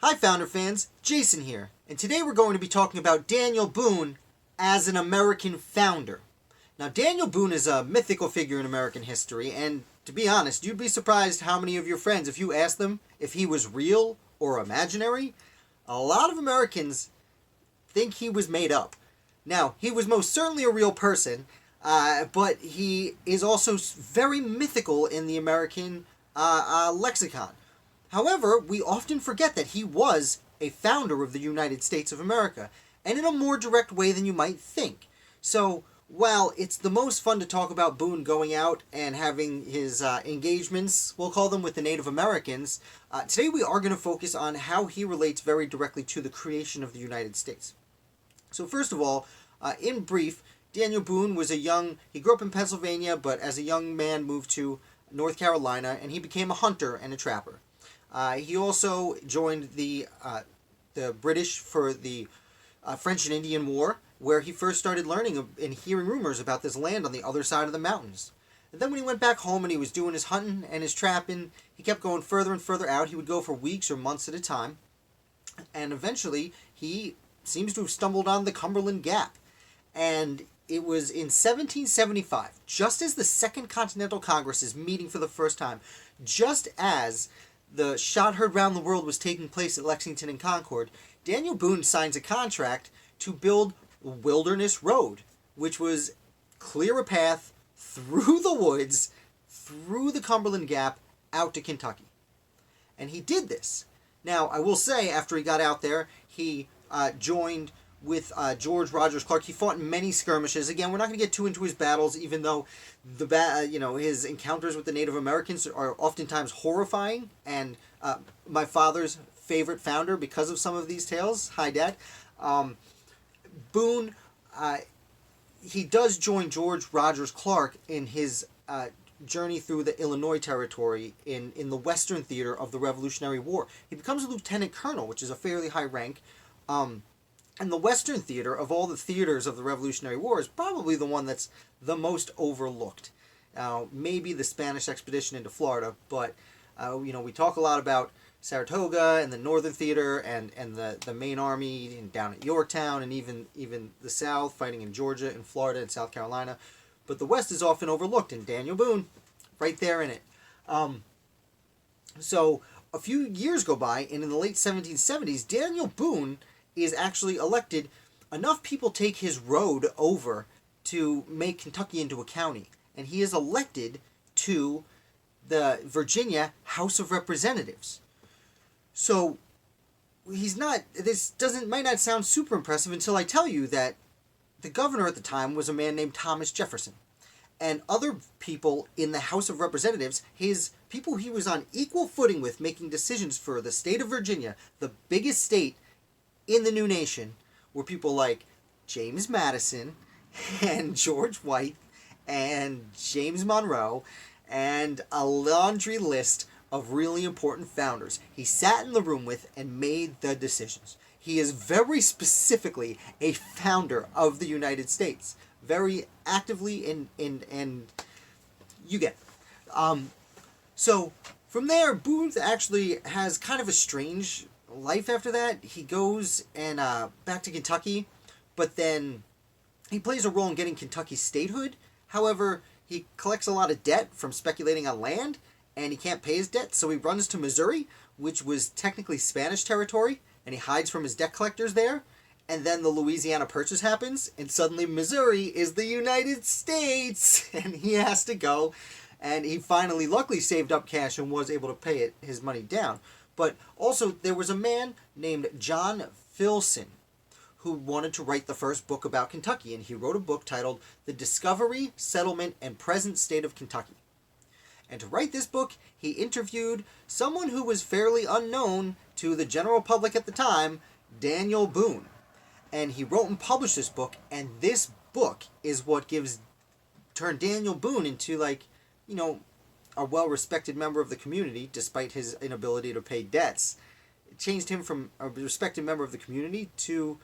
Hi Founder fans, Jason here, and today we're going to be talking about Daniel Boone as an American founder. Now Daniel Boone is a mythical figure in American history, and to be honest, you'd be surprised how many of your friends, if you asked them if he was real or imaginary, a lot of Americans think he was made up. Now, he was most certainly a real person, but he is also very mythical in the American lexicon. However, we often forget that he was a founder of the United States of America, and in a more direct way than you might think. So, while it's the most fun to talk about Boone going out and having his engagements, we'll call them, with the Native Americans, today we are going to focus on how he relates very directly to the creation of the United States. So first of all, in brief, Daniel Boone was he grew up in Pennsylvania, but as a young man moved to North Carolina, and he became a hunter and a trapper. He also joined the British for the French and Indian War, where he first started learning and hearing rumors about this land on the other side of the mountains. And then when he went back home and he was doing his hunting and his trapping, he kept going further and further out. He would go for weeks or months at a time. And eventually, he seems to have stumbled on the Cumberland Gap. And it was in 1775, just as the Second Continental Congress is meeting for the first time, just as the shot heard round the world was taking place at Lexington and Concord, Daniel Boone signs a contract to build Wilderness Road, which was clear a path through the woods, through the Cumberland Gap, out to Kentucky. And he did this. Now, I will say, after he got out there, he joined with George Rogers Clark. He fought in many skirmishes. Again, we're not going to get too into his battles, even though his encounters with the Native Americans are oftentimes horrifying. And my father's favorite founder because of some of these tales. Hi, Dad. Boone, he does join George Rogers Clark in his journey through the Illinois Territory in the Western Theater of the Revolutionary War. He becomes a lieutenant colonel, which is a fairly high rank. And the Western Theater, of all the theaters of the Revolutionary War, is probably the one that's the most overlooked. Maybe the Spanish expedition into Florida, but we talk a lot about Saratoga and the Northern Theater and the main army down at Yorktown and even the South fighting in Georgia and Florida and South Carolina. But the West is often overlooked, and Daniel Boone, right there in it. So a few years go by, and in the late 1770s, Daniel Boone is actually elected. Enough people take his road over to make Kentucky into a county, and he is elected to the Virginia House of Representatives. So might not sound super impressive until I tell you that the governor at the time was a man named Thomas Jefferson. And other people in the House of Representatives, his people he was on equal footing with making decisions for the state of Virginia, the biggest state in the new nation, were people like James Madison and George White and James Monroe and a laundry list of really important founders he sat in the room with and made the decisions. He is very specifically a founder of the United States, very actively and you get it. So from there, Booth actually has kind of a strange life after that. He goes and back to Kentucky, but then he plays a role in getting Kentucky statehood. However, he collects a lot of debt from speculating on land, and he can't pay his debt, so he runs to Missouri, which was technically Spanish territory, and he hides from his debt collectors there. And then the Louisiana Purchase happens, and suddenly Missouri is the United States, and he has to go. And he finally, luckily, saved up cash and was able to pay his money down. But also, there was a man named John Filson who wanted to write the first book about Kentucky, and he wrote a book titled The Discovery, Settlement, and Present State of Kentucky. And to write this book, he interviewed someone who was fairly unknown to the general public at the time, Daniel Boone. And he wrote and published this book, and this book is what turned Daniel Boone into, a well-respected member of the community, despite his inability to pay debts. It changed him from a respected member of the community to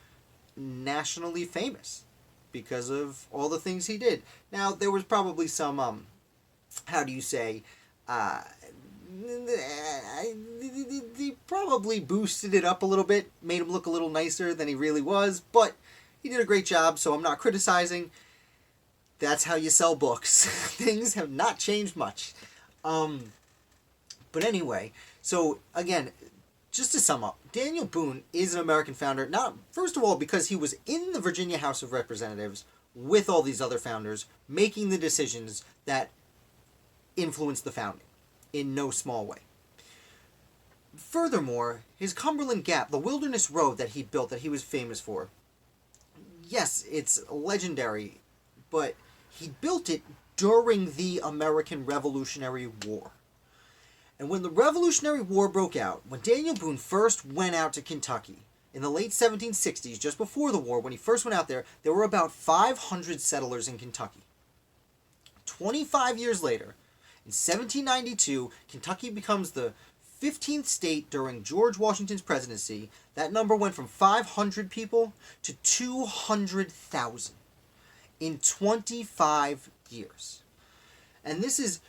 nationally famous because of all the things he did. Now, there was probably some, He probably boosted it up a little bit, made him look a little nicer than he really was, but he did a great job, so I'm not criticizing. That's how you sell books. Things have not changed much. But anyway, so again, just to sum up, Daniel Boone is an American founder, not first of all because he was in the Virginia House of Representatives with all these other founders, making the decisions that influenced the founding in no small way. Furthermore, his Cumberland Gap, the Wilderness Road that he built, that he was famous for, yes, it's legendary, but he built it during the American Revolutionary War. And when the Revolutionary War broke out, when Daniel Boone first went out to Kentucky in the late 1760s, just before the war, when he first went out there were about 500 settlers in Kentucky. 25 years later, in 1792, Kentucky becomes the 15th state during George Washington's presidency. That number went from 500 people to 200,000 in 25 years. And this is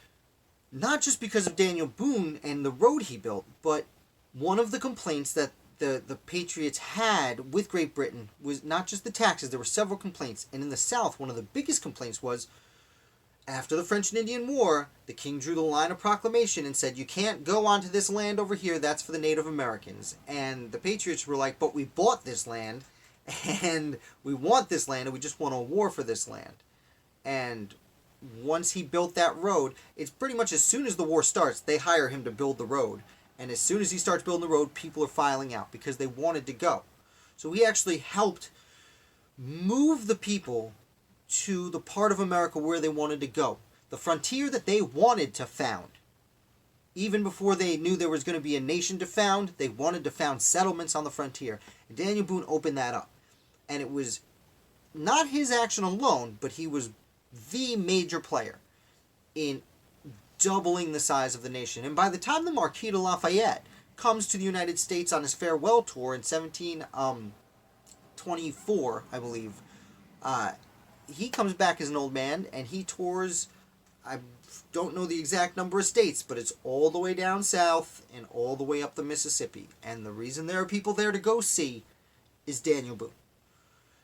not just because of Daniel Boone and the road he built, but one of the complaints that the Patriots had with Great Britain was not just the taxes. There were several complaints. And in the South, one of the biggest complaints was, after the French and Indian War, the king drew the line of proclamation and said, you can't go onto this land over here, that's for the Native Americans. And the Patriots were like, but we bought this land, and we want this land, and we just want a war for this land. And once he built that road, it's pretty much as soon as the war starts, they hire him to build the road. And as soon as he starts building the road, people are filing out because they wanted to go. So he actually helped move the people to the part of America where they wanted to go. The frontier that they wanted to found. Even before they knew there was going to be a nation to found, they wanted to found settlements on the frontier. And Daniel Boone opened that up. And it was not his action alone, but he was the major player in doubling the size of the nation. And by the time the Marquis de Lafayette comes to the United States on his farewell tour in 1724, I believe, he comes back as an old man, and he tours, I don't know the exact number of states, but it's all the way down south and all the way up the Mississippi. And the reason there are people there to go see is Daniel Boone.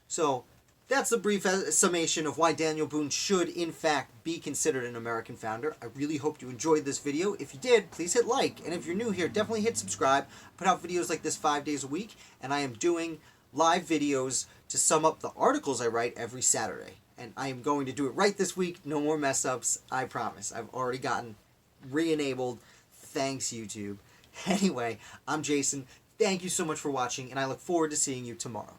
So that's a brief summation of why Daniel Boone should, in fact, be considered an American founder. I really hope you enjoyed this video. If you did, please hit like. And if you're new here, definitely hit subscribe. I put out videos like this 5 days a week, and I am doing live videos to sum up the articles I write every Saturday. And I am going to do it right this week. No more mess-ups, I promise. I've already gotten re-enabled. Thanks, YouTube. Anyway, I'm Jason. Thank you so much for watching, and I look forward to seeing you tomorrow.